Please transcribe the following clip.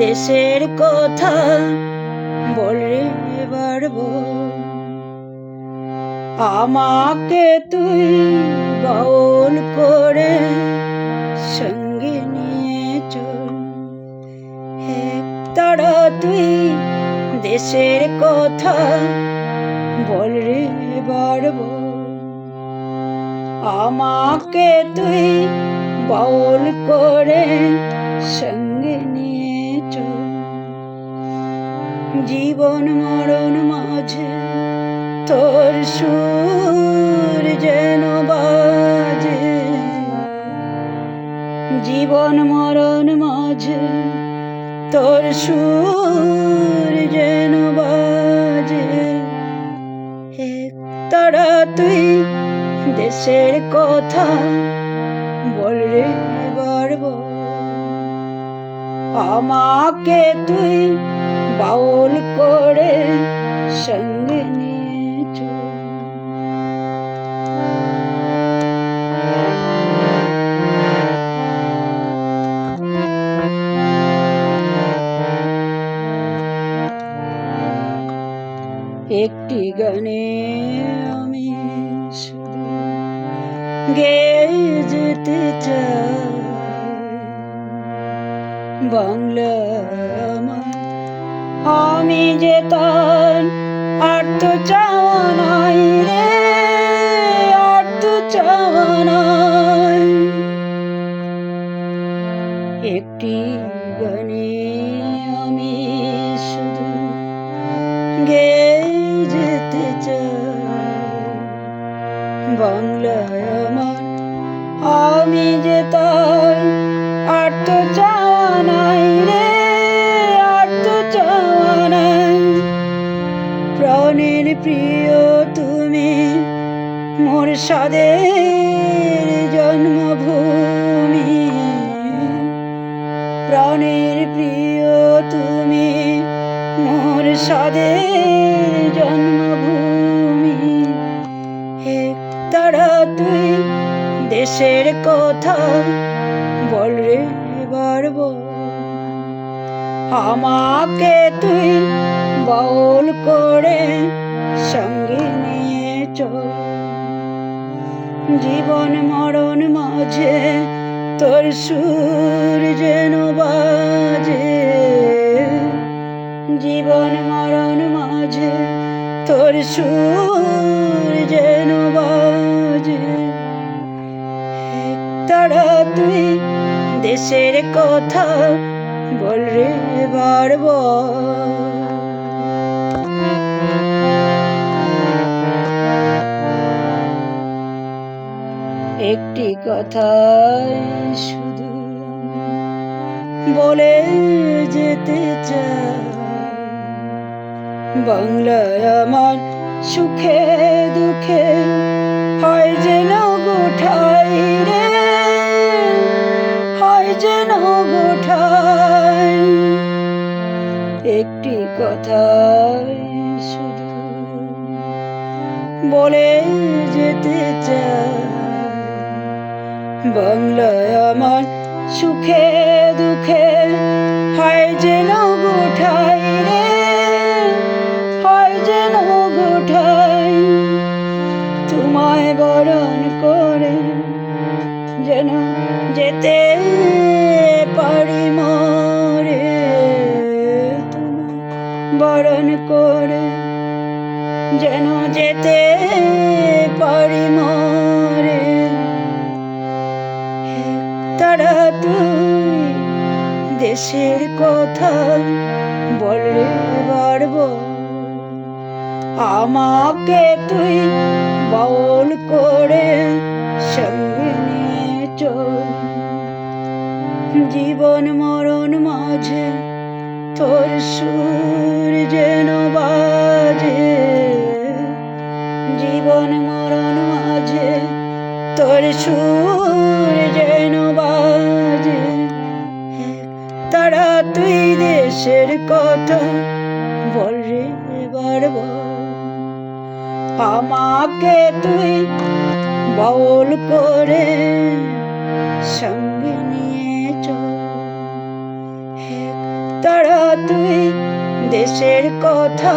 দেশের কথা বলরে পারবো। আমাকে তুই বাউল করে সঙ্গে নিয়ে চল। তারা তুই দেশের কথা বলরে পারবো। আমাকে তুই বাউল করে সঙ্গে নিয়ে চল। জীবন মরণ মাঝে তোর সুর যেন বাজে। জীবন মরণ মাঝে তোর সুর যেন বাজে। তারা তুই দেশের কথা বলরে পারবো। আমাকে তুই বাউল করে সঙ্গে নিয়ে চল। একটি গানে আমি শুধু গেয়ে যেতে চাই। বাংলা আমার আমি যে তার আর তো চাওয়া নাই রে, আর তো চাওয়া নাই। একটি গানে আমি শুধু গেয়ে যেতে চাই। বাংলায় আমার আমি যে তার আর তো চাওয়া নাই রে, আর তো চাওয়া নাই। প্রাণের প্রিয় তুমি মোর সাদের জন্মভূমি। প্রাণের প্রিয় তুমি মোর সাদের জন্মভূমি। তারা তুই দেশের কথা বলরে পারবো। আমাকে তুই বাউল করে সঙ্গে নিয়ে চল। জীবন মরণ মাঝে তোর সুর যেন বাজে। জীবন মরণ মাঝে তোর সুর যেন বাজে। তারা তুই দেশের কথা বলরে পারবো। একটি কথাই শুধু বলে যেতে চাই। বাংলায় আমার সুখে দুঃখে হয় যেন গোঠাই রে, হয় যেন গোঠাই। একটি কথাই শুধু বলে যেতে চাই। বাংলায় আমার সুখে দুঃখে হয় যেন গোঠাই রে, হয় যেন গোঠাই। তোমায় বরণ করে যেন যেতে পারি মরে। তোমায় বরণ করে যেন যেতে পারি মরে। তারা তুই দেশের কথা বলরে পারবো। আমাকে তুই বাউল করে সঙ্গে নিয়ে চল। জীবন মরণ মাঝে তোর সুর যেন বাজে। জীবন মরণ মাঝে তোর সুর যেন বাজে। তারা তুই দেশের কথা বলরে পারবো। আমাকে তুই বাউল করে সঙ্গে নিয়ে চল। তারা তুই দেশের কথা